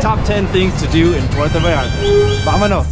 top 10 things to do in Puerto Vallarta. Vamanos!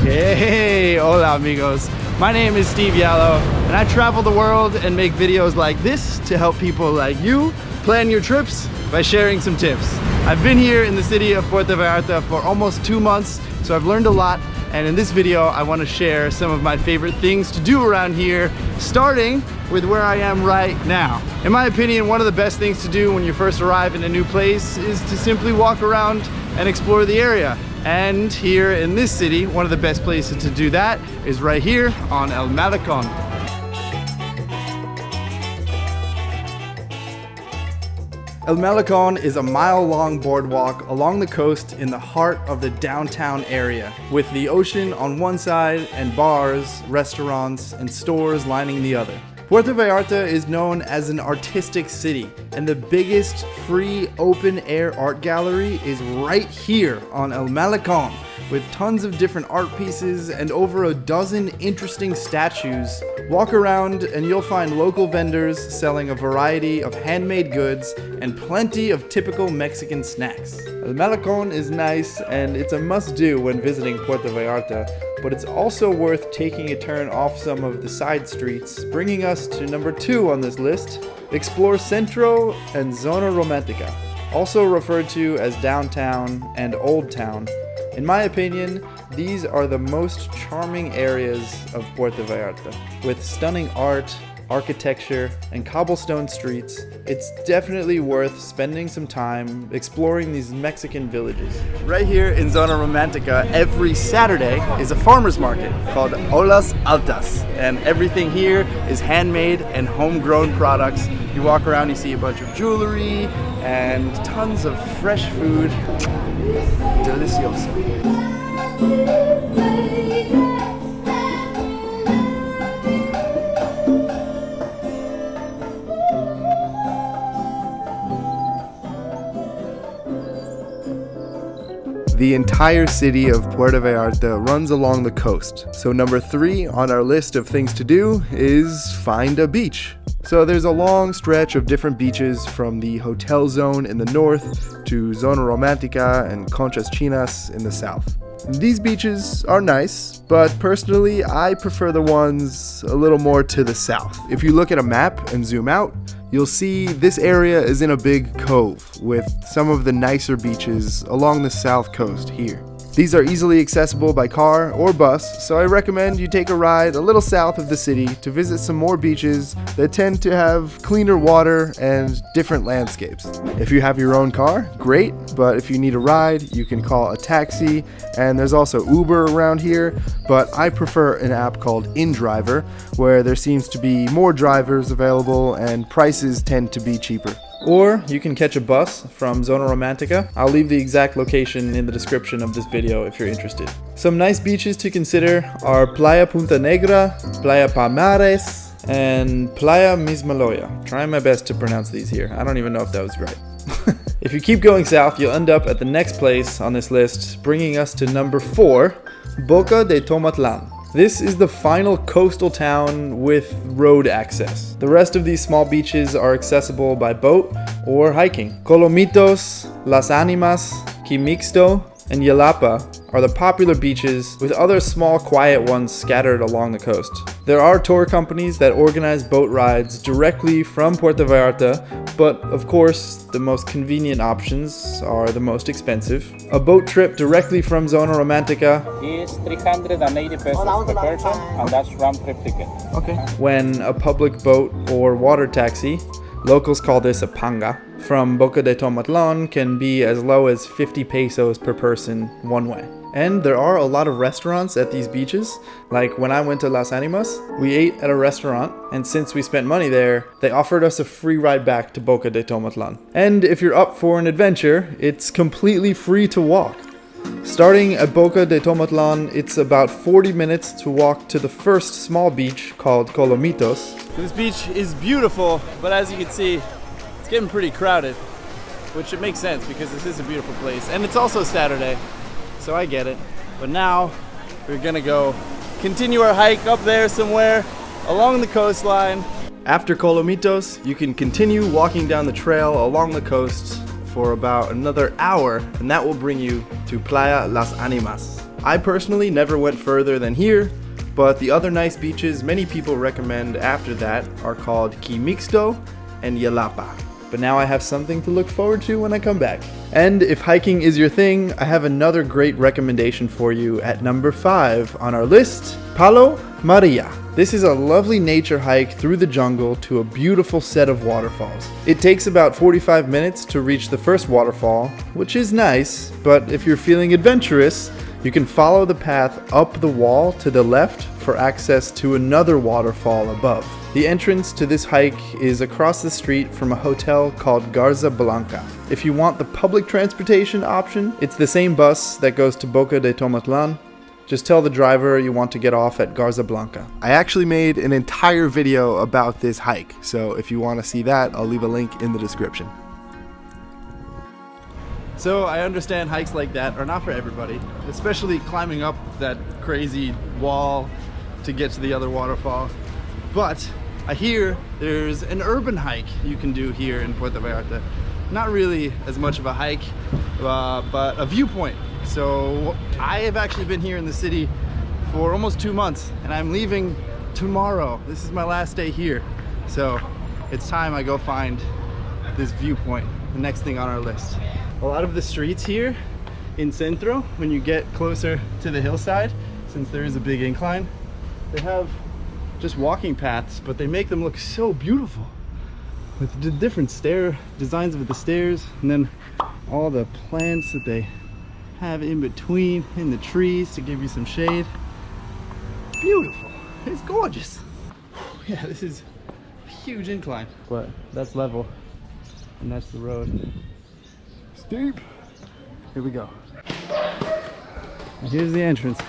Hey, hola amigos. My name is Steve Yalo, and I travel the world and make videos like this to help people like you plan your trips by sharing some tips. I've been here in the city of Puerto Vallarta for almost 2 months, so I've learned a lot, and in this video I want to share some of my favorite things to do around here, starting with where I am right now. In my opinion, one of the best things to do when you first arrive in a new place is to simply walk around and explore the area. And here in this city, one of the best places to do that is right here on El Malecón. El Malecón is a mile-long boardwalk along the coast in the heart of the downtown area, with the ocean on one side and bars, restaurants, and stores lining the other. Puerto Vallarta is known as an artistic city, and the biggest free open-air art gallery is right here on El Malecón, with tons of different art pieces and over a dozen interesting statues. Walk around and you'll find local vendors selling a variety of handmade goods and plenty of typical Mexican snacks. El Malecón is nice and it's a must-do when visiting Puerto Vallarta, but it's also worth taking a turn off some of the side streets, bringing us to number 2 on this list. Explore Centro and Zona Romantica, also referred to as Downtown and Old Town. In my opinion, these are the most charming areas of Puerto Vallarta. With stunning art, architecture, and cobblestone streets, it's definitely worth spending some time exploring these Mexican villages. Right here in Zona Romantica, every Saturday is a farmer's market called Olas Altas, and everything here is handmade and homegrown products. You walk around, you see a bunch of jewelry and tons of fresh food. Delicioso. The entire city of Puerto Vallarta runs along the coast, so number 3 on our list of things to do is find a beach. So there's a long stretch of different beaches from the hotel zone in the north to Zona Romantica and Conchas Chinas in the south. These beaches are nice, but personally I prefer the ones a little more to the south. If you look at a map and zoom out, you'll see this area is in a big cove with some of the nicer beaches along the south coast here. These are easily accessible by car or bus, so I recommend you take a ride a little south of the city to visit some more beaches that tend to have cleaner water and different landscapes. If you have your own car, great, but if you need a ride, you can call a taxi, and there's also Uber around here, but I prefer an app called InDriver, where there seems to be more drivers available and prices tend to be cheaper. Or you can catch a bus from Zona Romantica. I'll leave the exact location in the description of this video if you're interested. Some nice beaches to consider are Playa Punta Negra, Playa Palmares, and Playa Mismaloya. Trying my best to pronounce these here. I don't even know if that was right. If you keep going south, you'll end up at the next place on this list, bringing us to number 4, Boca de Tomatlan. This is the final coastal town with road access. The rest of these small beaches are accessible by boat or hiking. Colomitos, Las Animas, Quimixto, and Yelapa are the popular beaches, with other small quiet ones scattered along the coast. There are tour companies that organize boat rides directly from Puerto Vallarta, but of course the most convenient options are the most expensive. A boat trip directly from Zona Romantica is 380 pesos per person, and that's round trip ticket. Okay. When a public boat or water taxi, locals call this a panga, from Boca de Tomatlan can be as low as 50 pesos per person one way. And there are a lot of restaurants at these beaches. Like when I went to Las Animas, we ate at a restaurant, and since we spent money there, they offered us a free ride back to Boca de Tomatlan. And if you're up for an adventure, it's completely free to walk. Starting at Boca de Tomatlan, it's about 40 minutes to walk to the first small beach called Colomitos. This beach is beautiful, but as you can see, it's getting pretty crowded. which it makes sense because this is a beautiful place. And it's also Saturday, so I get it. But now we're gonna go continue our hike up there somewhere along the coastline. After Colomitos, you can continue walking down the trail along the coast for about another hour, and that will bring you to Playa Las Animas. I personally never went further than here, but the other nice beaches many people recommend after that are called Quimixto and Yelapa. But now I have something to look forward to when I come back. And if hiking is your thing, I have another great recommendation for you at number 5 on our list, Palo Maria. This is a lovely nature hike through the jungle to a beautiful set of waterfalls. It takes about 45 minutes to reach the first waterfall, which is nice, but if you're feeling adventurous, you can follow the path up the wall to the left for access to another waterfall above. The entrance to this hike is across the street from a hotel called Garza Blanca. If you want the public transportation option, it's the same bus that goes to Boca de Tomatlan. Just tell the driver you want to get off at Garza Blanca. I actually made an entire video about this hike, so if you want to see that, I'll leave a link in the description. So I understand hikes like that are not for everybody, especially climbing up that crazy wall to get to the other waterfall. But I hear there's an urban hike you can do here in Puerto Vallarta. Not really as much of a hike, but a viewpoint. So I have actually been here in the city for almost 2 months, and I'm leaving tomorrow. This is my last day here. So it's time I go find this viewpoint, the next thing on our list. A lot of the streets here in Centro, when you get closer to the hillside, since there is a big incline, they have just walking paths, but they make them look so beautiful with the different stair designs of the stairs, and then all the plants that they have in between in the trees to give you some shade. Beautiful. It's gorgeous. Yeah, this is a huge incline, but that's level, and that's the road. Steep. Here we go. And here's the entrance.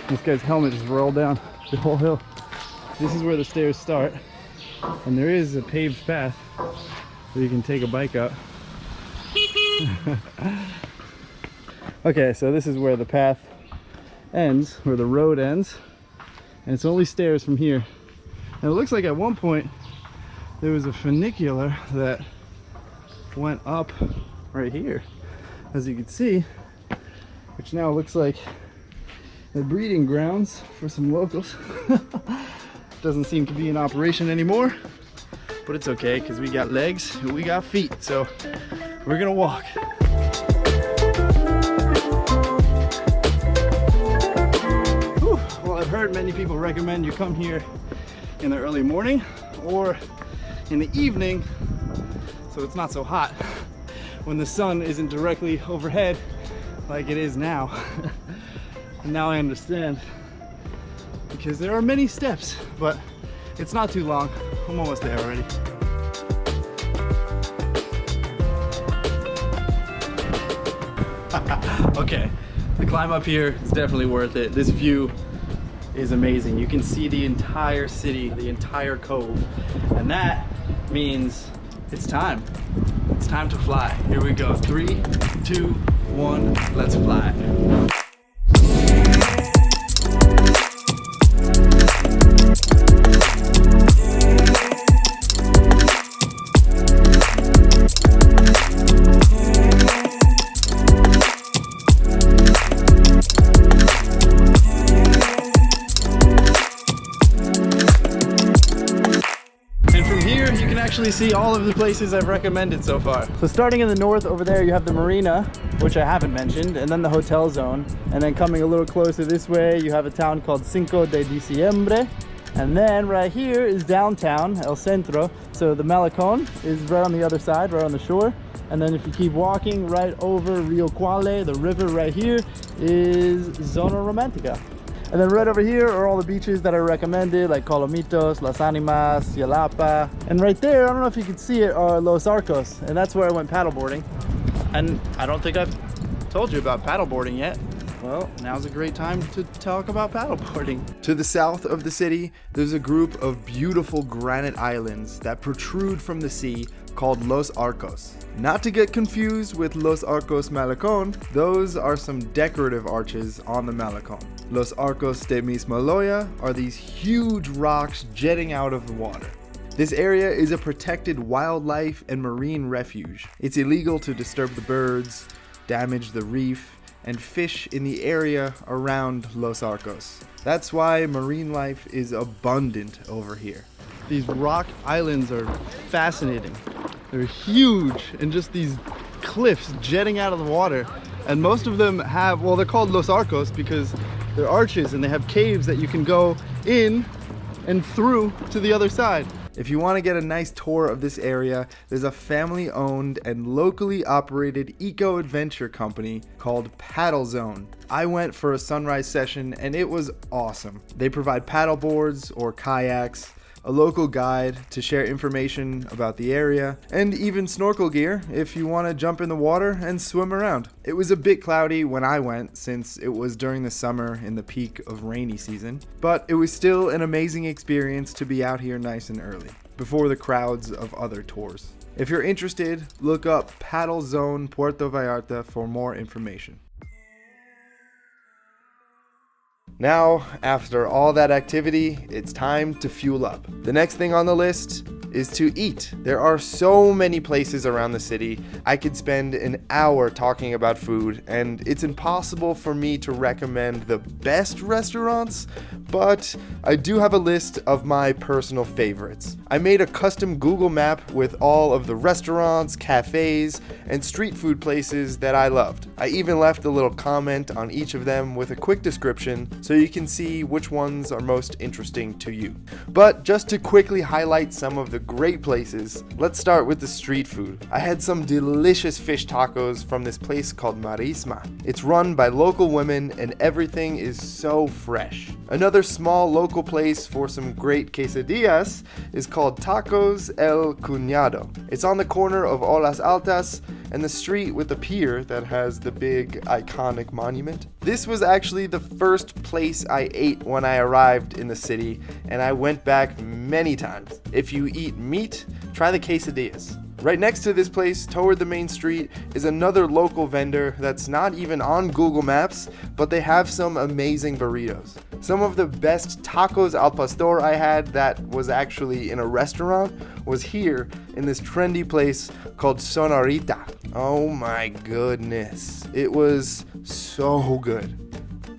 This guy's helmet just rolled down the whole hill. This is where the stairs start, and there is a paved path where you can take a bike up. Okay, so this is where the path ends, where the road ends, and it's only stairs from here. And it looks like at one point there was a funicular that went up right here, as you can see, which now looks like the breeding grounds for some locals. Doesn't seem to be in operation anymore, but it's okay because we got legs and we got feet, so we're gonna walk. Whew. Well, I've heard many people recommend you come here in the early morning or in the evening, so it's not so hot when the sun isn't directly overhead like it is now. And now I understand, because there are many steps, but it's not too long. I'm almost there already. Okay, the climb up here is definitely worth it. This view is amazing. You can see the entire city, the entire cove, and that means it's time. It's time to fly. Here we go. 3, 2, 1, let's fly. See all of the places I've recommended so far. So starting in the north over there, you have the marina, which I haven't mentioned, and then the hotel zone. And then coming a little closer this way, you have a town called Cinco de Diciembre. And then right here is downtown, El Centro. So the Malecón is right on the other side, right on the shore. And then if you keep walking right over Rio Quale, the river right here, is Zona Romantica. And then right over here are all the beaches that I recommended, like Colomitos, Las Animas, Yelapa. And right there, I don't know if you can see it, are Los Arcos. And that's where I went paddleboarding. And I don't think I've told you about paddleboarding yet. Well, now's a great time to talk about paddleboarding. To the south of the city, there's a group of beautiful granite islands that protrude from the sea called Los Arcos. Not to get confused with Los Arcos Malecón, those are some decorative arches on the Malecón. Los Arcos de Mismaloya are these huge rocks jetting out of the water. This area is a protected wildlife and marine refuge. It's illegal to disturb the birds, damage the reef, and fish in the area around Los Arcos. That's why marine life is abundant over here. These rock islands are fascinating. They're huge and just these cliffs jetting out of the water. And most of them have, well, they're called Los Arcos because they're arches and they have caves that you can go in and through to the other side. If you want to get a nice tour of this area, there's a family-owned and locally operated eco-adventure company called Paddle Zone. I went for a sunrise session and it was awesome. They provide paddle boards or kayaks, a local guide to share information about the area, and even snorkel gear if you want to jump in the water and swim around. It was a bit cloudy when I went since it was during the summer in the peak of rainy season, but it was still an amazing experience to be out here nice and early, before the crowds of other tours. If you're interested, look up Paddle Zone Puerto Vallarta for more information. Now, after all that activity, it's time to fuel up. The next thing on the list is to eat. There are so many places around the city. I could spend an hour talking about food, and it's impossible for me to recommend the best restaurants, but I do have a list of my personal favorites. I made a custom Google map with all of the restaurants, cafes, and street food places that I loved. I even left a little comment on each of them with a quick description so you can see which ones are most interesting to you. But just to quickly highlight some of the great places, let's start with the street food. I had some delicious fish tacos from this place called Marisma. It's run by local women and everything is so fresh. Another small local place for some great quesadillas is called Tacos El Cuñado. It's on the corner of Olas Altas and the street with the pier that has the big iconic monument. This was actually the first place I ate when I arrived in the city, and I went back many times. If you eat meat, try the quesadillas. Right next to this place, toward the main street, is another local vendor that's not even on Google Maps, but they have some amazing burritos. Some of the best tacos al pastor I had that was actually in a restaurant was here in this trendy place called Zona. Oh my goodness. It was so good.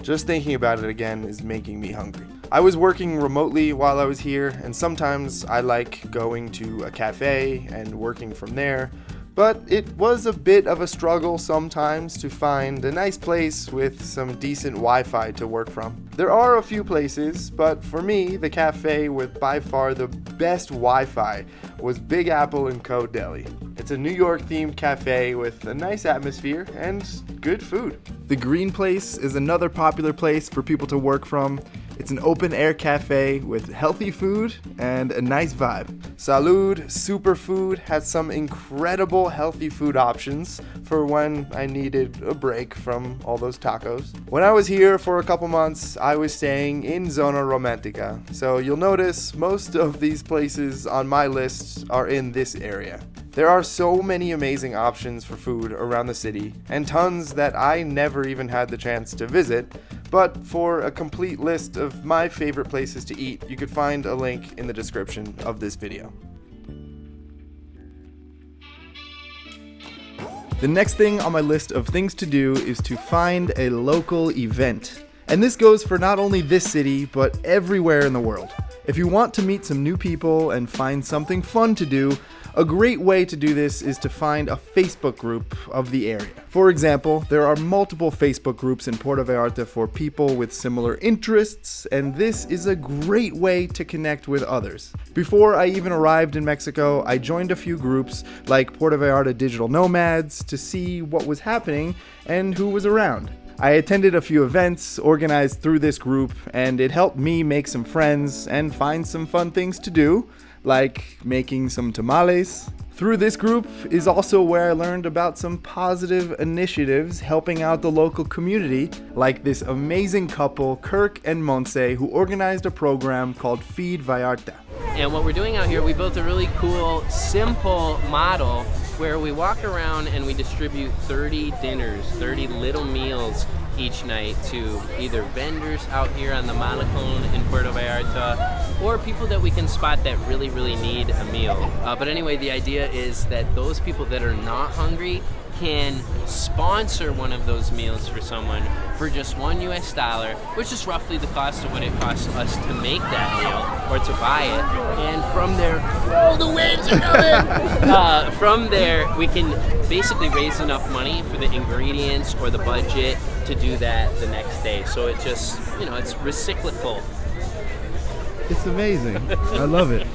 Just thinking about it again is making me hungry. I was working remotely while I was here, and sometimes I like going to a cafe and working from there, but it was a bit of a struggle sometimes to find a nice place with some decent Wi-Fi to work from. There are a few places, but for me, the cafe with by far the best Wi-Fi was Big Apple & Co. Deli. It's a New York themed cafe with a nice atmosphere and good food. The Green Place is another popular place for people to work from. It's an open-air cafe with healthy food and a nice vibe. Salud Superfood has some incredible healthy food options for when I needed a break from all those tacos. When I was here for a couple months, I was staying in Zona Romantica, so you'll notice most of these places on my list are in this area. There are so many amazing options for food around the city, and tons that I never even had the chance to visit. But for a complete list of my favorite places to eat, you could find a link in the description of this video. The next thing on my list of things to do is to find a local event. And this goes for not only this city, but everywhere in the world. If you want to meet some new people and find something fun to do, a great way to do this is to find a Facebook group of the area. For example, there are multiple Facebook groups in Puerto Vallarta for people with similar interests, and this is a great way to connect with others. Before I even arrived in Mexico, I joined a few groups like Puerto Vallarta Digital Nomads to see what was happening and who was around. I attended a few events organized through this group, and it helped me make some friends and find some fun things to do, like making some tamales, Through this group is also where I learned about some positive initiatives helping out the local community, like this amazing couple, Kirk and Monse, who organized a program called Feed Vallarta. And what we're doing out here, we built a really cool, simple model where we walk around and we distribute 30 dinners, 30 little meals each night to either vendors out here on the Malecón in Puerto Vallarta or people that we can spot that really, really need a meal. But anyway, the idea is that those people that are not hungry can sponsor one of those meals for someone for just $1, which is roughly the cost of what it costs us to make that meal or to buy it. And from there, oh, the waves are coming! From there, we can basically raise enough money for the ingredients or the budget to do that the next day. So it just, it's reciprocal. It's amazing. I love it.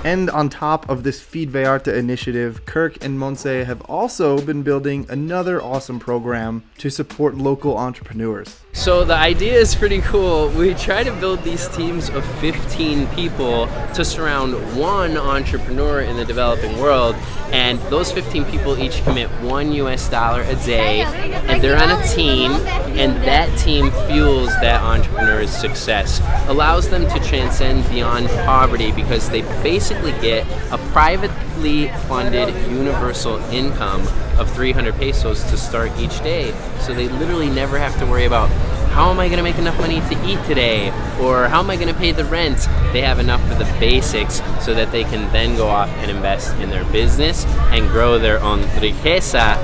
And on top of this Feed Vallarta initiative, Kirk and Monse have also been building another awesome program to support local entrepreneurs. So the idea is pretty cool. We try to build these teams of 15 people to surround one entrepreneur in the developing world, and those 15 people each commit $1 a day, and they're on a team, and that team fuels that entrepreneur's success, allows them to transcend beyond poverty because they basically get a privately funded universal income of 300 pesos to start each day. So they literally never have to worry about how am I going to make enough money to eat today, or how am I going to pay the rent. They have enough for the basics so that they can then go off and invest in their business and grow their own riqueza,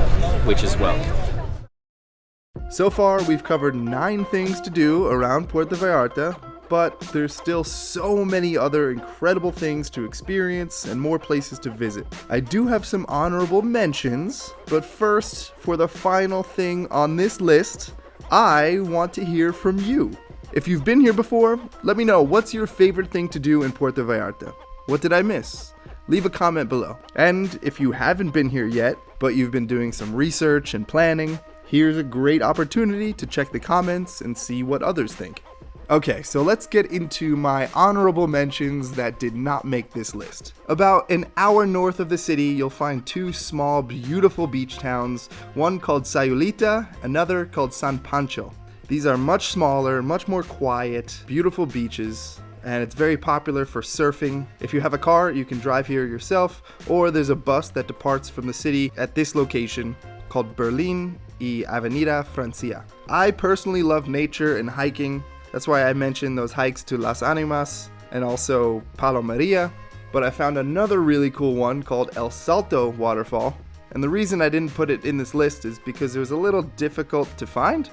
which is wealth. So far, we've covered 9 things to do around Puerto Vallarta, but there's still so many other incredible things to experience and more places to visit. I do have some honorable mentions, but first, for the final thing on this list, I want to hear from you. If you've been here before, let me know what's your favorite thing to do in Puerto Vallarta. What did I miss? Leave a comment below. And if you haven't been here yet, but you've been doing some research and planning, here's a great opportunity to check the comments and see what others think. Okay, so let's get into my honorable mentions that did not make this list. About an hour north of the city, you'll find 2 small, beautiful beach towns, one called Sayulita, another called San Pancho. These are much smaller, much more quiet, beautiful beaches, and it's very popular for surfing. If you have a car, you can drive here yourself, or there's a bus that departs from the city at this location called Berlin y Avenida Francia. I personally love nature and hiking. That's why I mentioned those hikes to Las Animas and also Palo Maria, but I found another really cool one called El Salto Waterfall, and the reason I didn't put it in this list is because it was a little difficult to find.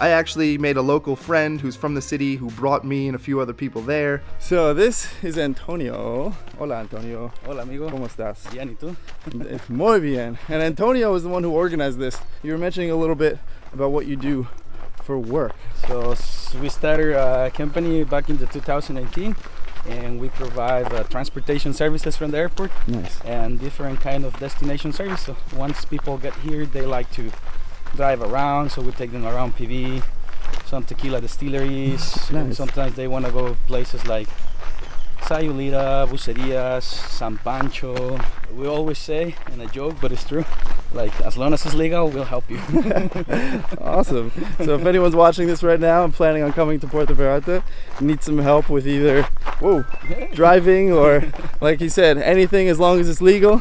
I actually made a local friend who's from the city who brought me and a few other people there. So this is Antonio. Hola Antonio. Hola amigo. ¿Cómo estás? Bien, ¿y tú? Muy bien. And Antonio is the one who organized this. You were mentioning a little bit about what you do for work. So we started a company back in the 2018, and we provide transportation services from the airport. Nice. And different kind of destination service. So once people get here, they like to drive around, so we take them around PV, some tequila distilleries. Nice. Sometimes they want to go places like Sayulita, Bucerias, San Pancho. We always say, in a joke, but it's true, like, as long as it's legal, we'll help you. Awesome. So if anyone's watching this right now and planning on coming to Puerto Vallarta, need some help with either driving or, like you said, anything as long as it's legal,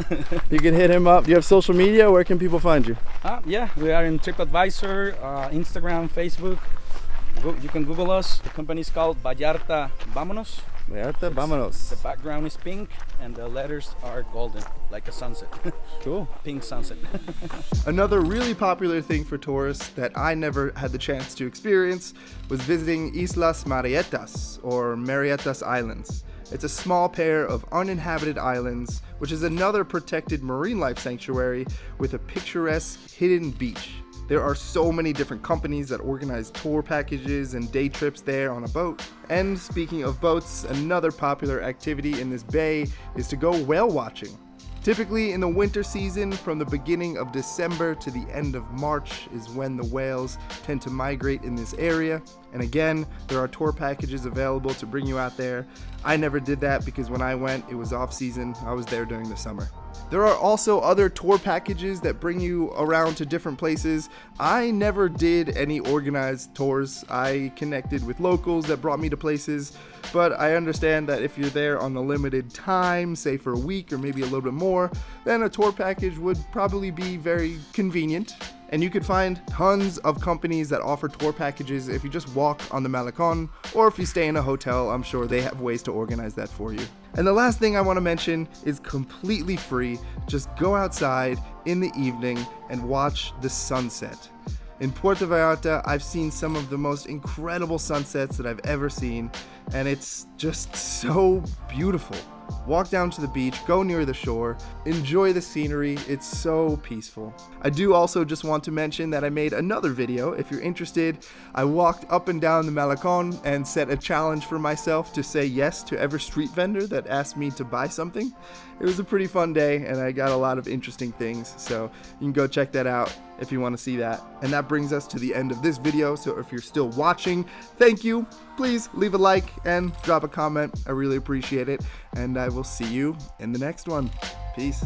you can hit him up. Do you have social media? Where can people find you? Yeah, we are in TripAdvisor, Instagram, Facebook. You can Google us. The company is called Vallarta Vamanos. Vallarta Vamanos. The background is pink and the letters are golden, like a sunset. Cool. Pink sunset. Another really popular thing for tourists that I never had the chance to experience was visiting Islas Marietas, or Marietas Islands. It's a small pair of uninhabited islands, which is another protected marine life sanctuary with a picturesque hidden beach. There are so many different companies that organize tour packages and day trips there on a boat. And speaking of boats, another popular activity in this bay is to go whale watching. Typically in the winter season, from the beginning of December to the end of March is when the whales tend to migrate in this area. And again, there are tour packages available to bring you out there. I never did that because when I went, it was off season. I was there during the summer. There are also other tour packages that bring you around to different places. I never did any organized tours. I connected with locals that brought me to places, but I understand that if you're there on a limited time, say for a week or maybe a little bit more, then a tour package would probably be very convenient. And you could find tons of companies that offer tour packages if you just walk on the Malecón, or if you stay in a hotel, I'm sure they have ways to organize that for you. And the last thing I want to mention is completely free. Just go outside in the evening and watch the sunset. In Puerto Vallarta, I've seen some of the most incredible sunsets that I've ever seen, and it's just so beautiful. Walk down to the beach, go near the shore, enjoy the scenery, it's so peaceful. I do also just want to mention that I made another video. If you're interested, I walked up and down the Malecón and set a challenge for myself to say yes to every street vendor that asked me to buy something. It was a pretty fun day and I got a lot of interesting things, so you can go check that out if you want to see that. And that brings us to the end of this video, so if you're still watching, thank you. Please leave a like and drop a comment. I really appreciate it, and I will see you in the next one. Peace.